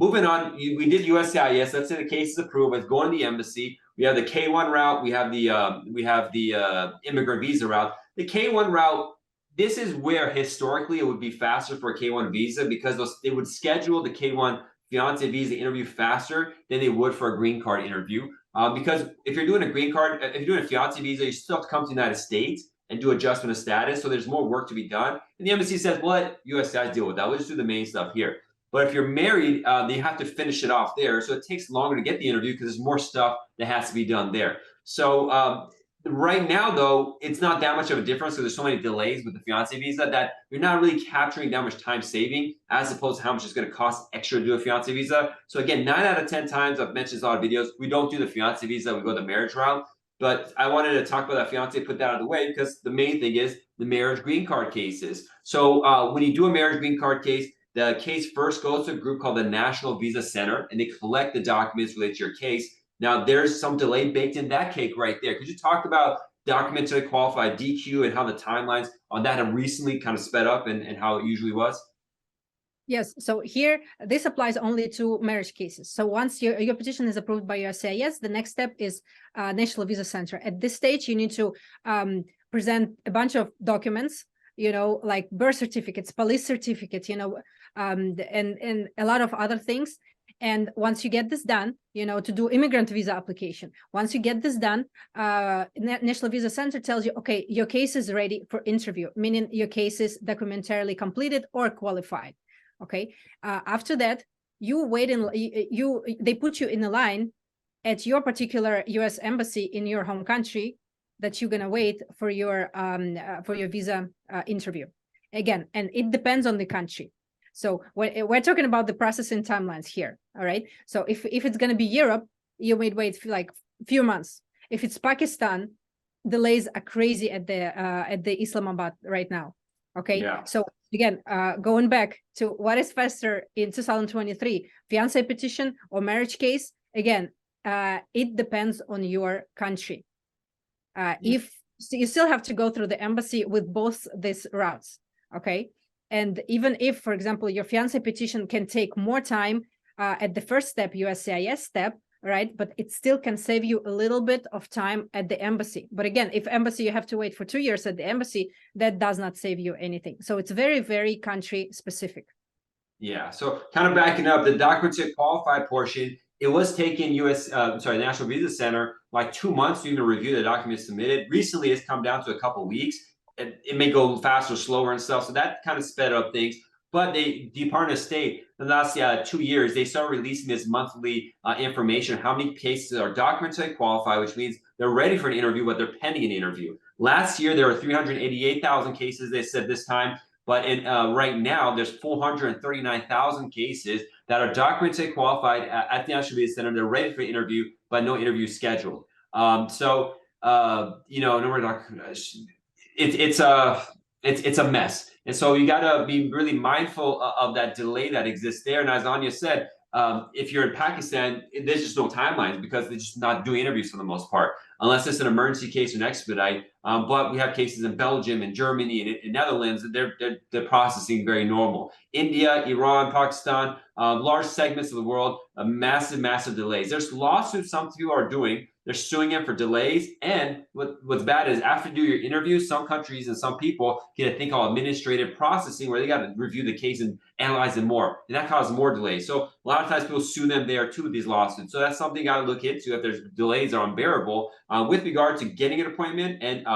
moving on, we did USCIS. Let's say the case is approved. It's going to the embassy. We have the K-1 route. We have the immigrant visa route. The K-1 route. This is where historically it would be faster for a K-1 visa because they would schedule the K-1 fiance visa interview faster than they would for a green card interview. Because if you're doing a green card, if you're doing a fiance visa, you still have to come to the United States and do adjustment of status. So there's more work to be done. And the embassy says, well, let USCIS deal with that. We'll just do the main stuff here. But if you're married, they have to finish it off there. So it takes longer to get the interview because there's more stuff that has to be done there. So right now, though, it's not that much of a difference because there's so many delays with the fiance visa that you're not really capturing that much time saving as opposed to how much it's going to cost extra to do a fiance visa. So again, 9 out of 10 times, I've mentioned this in a lot of videos, we don't do the fiance visa, we go the marriage route. But I wanted to talk about that fiance, put that out of the way because the main thing is the marriage green card cases. So when you do a marriage green card case, the case first goes to a group called the National Visa Center, and they collect the documents related to your case. Now, there's some delay baked in that cake right there. Could you talk about documentary qualified DQ and how the timelines on that have recently kind of sped up and how it usually was? Yes, so here, this applies only to marriage cases. So once your petition is approved by USCIS, the next step is National Visa Center. At this stage, you need to present a bunch of documents, like birth certificates, police certificates, and a lot of other things. And once you get this done, to do immigrant visa application. Once you get this done, National Visa Center tells you, okay, your case is ready for interview, meaning your case is documentarily completed or qualified. Okay. After that, you wait they put you in a line at your particular U.S. embassy in your home country that you're gonna wait for your visa interview. Again, and it depends on the country. So we're talking about the processing timelines here. All right. So if it's going to be Europe, you may wait for like a few months. If it's Pakistan, delays are crazy at the Islamabad right now. Okay. Yeah. So again, going back to what is faster in 2023, fiance petition or marriage case, again, it depends on your country. If you still have to go through the embassy with both these routes. Okay. And even if, for example, your fiance petition can take more time at the first step, USCIS step, right? But it still can save you a little bit of time at the embassy. But again, if embassy, you have to wait for 2 years at the embassy, that does not save you anything. So it's very, very country specific. Yeah. So kind of backing up, the documents qualified portion, it was taking National Visa Center like 2 months to even review the documents submitted. Recently, it's come down to a couple of weeks. It may go faster, slower and stuff. So that kind of sped up things. But the Department of State, the last 2 years, they started releasing this monthly information, how many cases are documented qualified, which means they're ready for an interview, but they're pending an interview. Last year, there were 388,000 cases, they said this time. But right now, there's 439,000 cases that are documented qualified at the National Visa Center. They're ready for an interview, but no interview scheduled. It's a mess. And so you got to be really mindful of that delay that exists there. And as Anya said, if you're in Pakistan, there's just no timelines because they're just not doing interviews for the most part, unless it's an emergency case or an expedite. But we have cases in Belgium and Germany and in Netherlands. They're processing very normal. India, Iran, Pakistan, large segments of the world, massive delays. There's lawsuits some people are doing. They're suing them for delays. And what's bad is after you do your interview, some countries and some people get a thing called administrative processing where they got to review the case and analyze it more. And that causes more delays. So a lot of times people sue them there too with these lawsuits. So that's something you got to look into if there's delays are unbearable with regard to getting an appointment and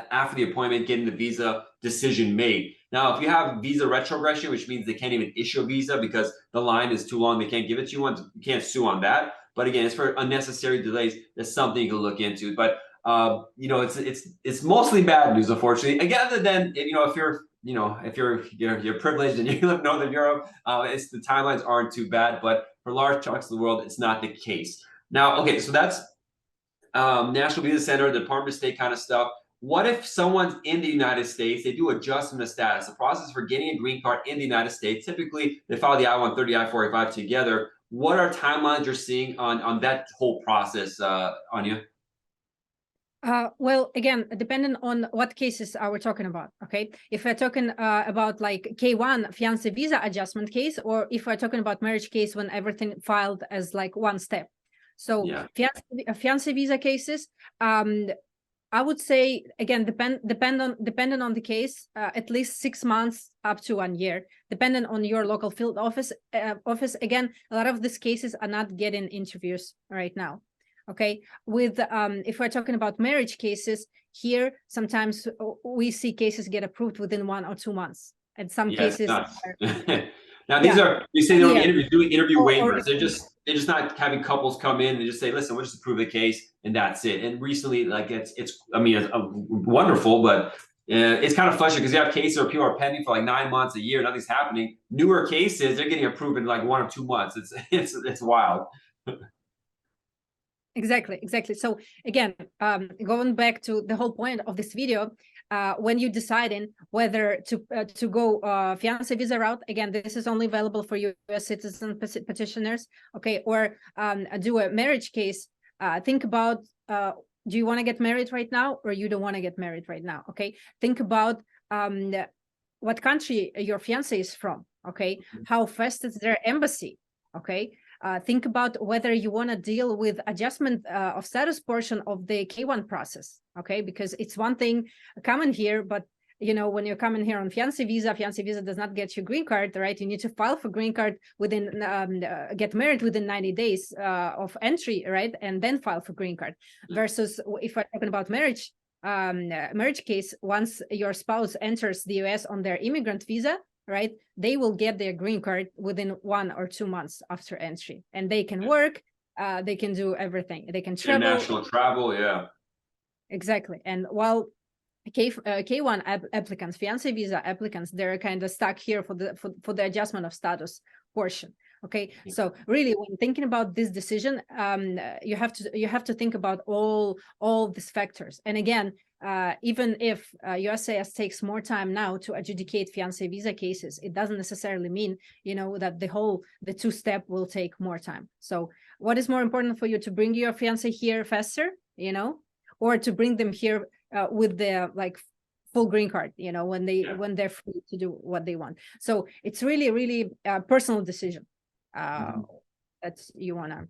after the appointment, getting the visa decision made. Now, if you have visa retrogression, which means they can't even issue a visa because the line is too long, they can't give it to you, you can't sue on that. But again, it's for unnecessary delays. That's something you can look into. But it's mostly bad news, unfortunately. Again, other than if you're privileged and you live in Northern Europe, the timelines aren't too bad. But for large chunks of the world, it's not the case. Now, okay, so that's National Visa Center, the Department of State kind of stuff. What if someone's in the United States, they do adjustment of status, the process for getting a green card in the United States, typically they file the I-130, I-485 together. What are timelines you're seeing on that whole process, Anya? Well, again, depending on what cases are we talking about, okay? If we're talking about like K1 fiance visa adjustment case, or if we're talking about marriage case when everything filed as like one step. So Yeah. fiance visa cases, I would say again, depending on the case, at least 6 months up to 1 year, depending on your local field office. Again, a lot of these cases are not getting interviews right now. Okay, with if we're talking about marriage cases here, sometimes we see cases get approved within 1 or 2 months, and some Yes, cases nuts. are, Now these yeah, are, you say they don't here interview, doing interview or waivers. They're just not having couples come in and just say, listen, we'll just approve the case and that's it. And recently, like it's I mean, it's wonderful, but it's kind of frustrating because you have cases where people are pending for like 9 months, a year, nothing's happening. Newer cases, they're getting approved in like 1 or 2 months. It's wild. Exactly. So again, going back to the whole point of this video, when you're deciding whether to go fiance visa route, again, this is only available for U.S. citizen petitioners, okay, or do a marriage case. Think about, do you want to get married right now, or you don't want to get married right now? Okay, think about what country your fiance is from. Okay, how fast is their embassy? Okay. Think about whether you want to deal with adjustment of status portion of the K1 process, okay? Because it's one thing common here, but you know, when you're coming here on fiance visa does not get you green card, right? You need to file for green card within, get married within 90 days of entry, right? And then file for green card. Versus if we're talking about marriage, marriage case, once your spouse enters the US on their immigrant visa, right, they will get their green card within 1 or 2 months after entry, and they can work, they can do everything, they can travel. International travel, yeah. Exactly. And while K1 applicants, fiance visa applicants, they're kind of stuck here for the adjustment of status portion. Okay, yeah. So really, when thinking about this decision, you have to think about all these factors. And again, even if USCIS takes more time now to adjudicate fiance visa cases, it doesn't necessarily mean, you know, that the two-step will take more time. So what is more important for you, to bring your fiance here faster, you know, or to bring them here with the like full green card, you know, when they're free to do what they want? So it's really a personal decision that you want to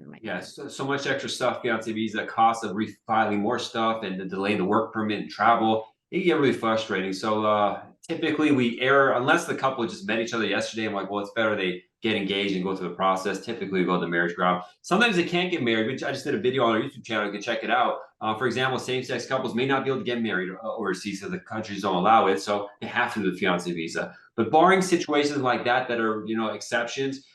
make. Yeah, so much extra stuff, fiance visa, cost of refiling more stuff, and the delay the work permit and travel. It can get really frustrating. So typically we err, unless the couple just met each other yesterday. I'm like, well, it's better they get engaged and go through the process. Typically we go the marriage route. Sometimes they can't get married, which I just did a video on our YouTube channel. You can check it out. For example, same-sex couples may not be able to get married overseas, so the countries don't allow it. So they have to do the fiance visa. But barring situations like that that are, you know, exceptions,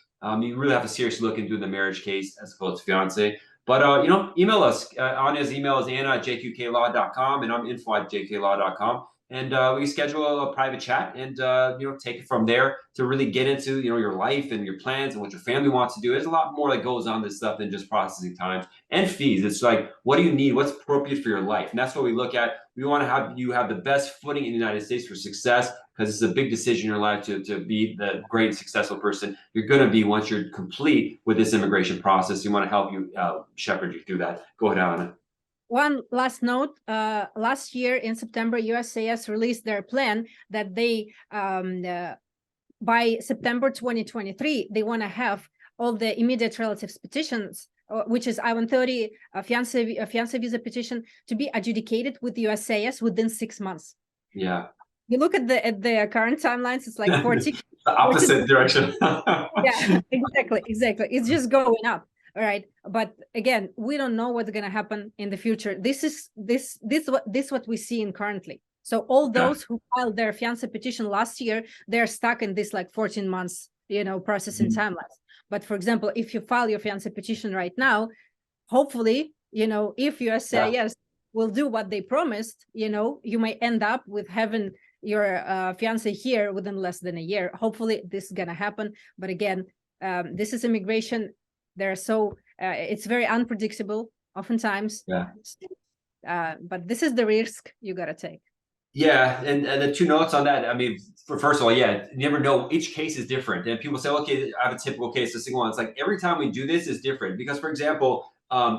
you really have to seriously look into the marriage case as opposed to fiance. But you know, email us. Anya's email is anna@jqqlaw.com, and I'm info@jqqlaw.com. And we schedule a private chat and you know, take it from there to really get into, you know, your life and your plans and what your family wants to do. There's a lot more that goes on this stuff than just processing times and fees. It's like, what do you need? What's appropriate for your life? And that's what we look at. We want to have you have the best footing in the United States for success, because it's a big decision in your life to be the great successful person you're going to be once you're complete with this immigration process. We want to help you shepherd you through that. Go ahead, Anna. One last note, last year in September, USCIS released their plan that they, by September 2023, they want to have all the immediate relatives petitions, which is I-130, a fiance visa petition, to be adjudicated with the USCIS within 6 months. Yeah. You look at the current timelines, it's like 40. The opposite direction. Yeah, exactly. It's just going up. All right, but again, we don't know what's going to happen in the future. This what we see in currently. So all those who filed their fiance petition last year, they're stuck in this like 14 months, you know, processing timelines. But for example, if you file your fiance petition right now, hopefully, you know, if USCIS will do what they promised, you know, you may end up with having your fiance here within less than a year. Hopefully, this is going to happen. But again, this is immigration. They're so it's very unpredictable oftentimes. But this is the risk you got to take. Yeah, and the two notes on that. I mean, first of all, yeah, you never know. Each case is different, and people say, okay, I have a typical case, a single one. It's like every time we do this is different, because, for example,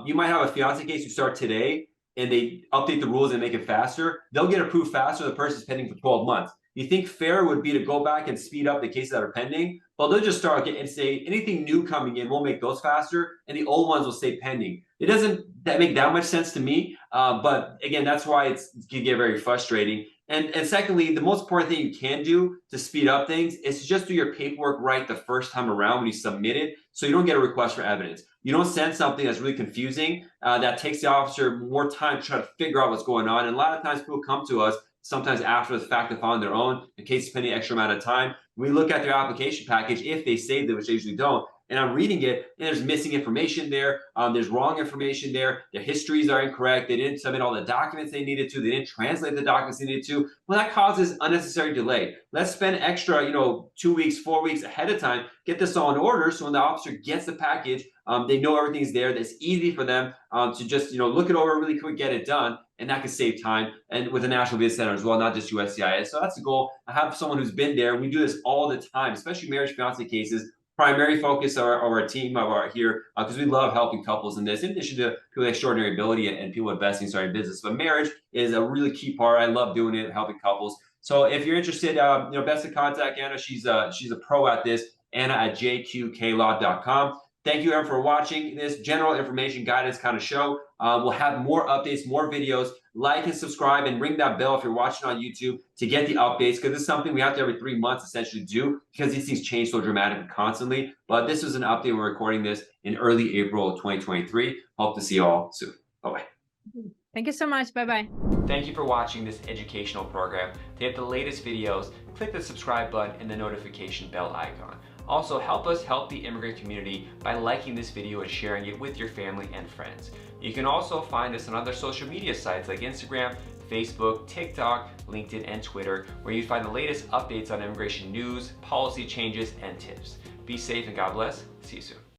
you might have a fiance case you start today, and they update the rules and make it faster, they'll get approved faster. The person's pending for 12 months. You think fair would be to go back and speed up the cases that are pending? Well, they'll just start and say anything new coming in, we'll make those faster, and the old ones will stay pending. It doesn't make that much sense to me, but again, that's why it can get very frustrating. And secondly, the most important thing you can do to speed up things is to just do your paperwork right the first time around when you submit it, so you don't get a request for evidence. You don't send something that's really confusing that takes the officer more time to try to figure out what's going on. And a lot of times people come to us sometimes after the fact to find their own, the case is pending an extra amount of time. We look at their application package, if they saved it, which they usually don't, and I'm reading it, and there's missing information there, there's wrong information there, their histories are incorrect, they didn't submit all the documents they needed to, they didn't translate the documents they needed to. Well, that causes unnecessary delay. Let's spend extra, 2 weeks, 4 weeks ahead of time, get this all in order, so when the officer gets the package, they know everything's there, that's easy for them to just look it over really quick, get it done, and that can save time, and with the National Visa Center as well, not just USCIS. So that's the goal. I have someone who's been there. We do this all the time, especially marriage fiance cases. Primary focus of our team here, because we love helping couples in this, in addition to people with extraordinary ability and people investing, starting business. But marriage is a really key part. I love doing it, helping couples. So if you're interested, best to contact Anna. She's a pro at this. Anna@jqqlaw.com. Thank you, everyone, for watching this general information guidance kind of show. We'll have more updates, more videos. Like and subscribe and ring that bell if you're watching on YouTube to get the updates, because it's something we have to every 3 months essentially do, because these things change so dramatically constantly. But this was an update. We're recording this in early April of 2023. Hope to see you all soon. Bye-bye. Thank you so much. Bye-bye. Thank you for watching this educational program. To get the latest videos, click the subscribe button and the notification bell icon. Also, help us help the immigrant community by liking this video and sharing it with your family and friends. You can also find us on other social media sites like Instagram, Facebook, TikTok, LinkedIn, and Twitter, where you find the latest updates on immigration news, policy changes, and tips. Be safe and God bless. See you soon.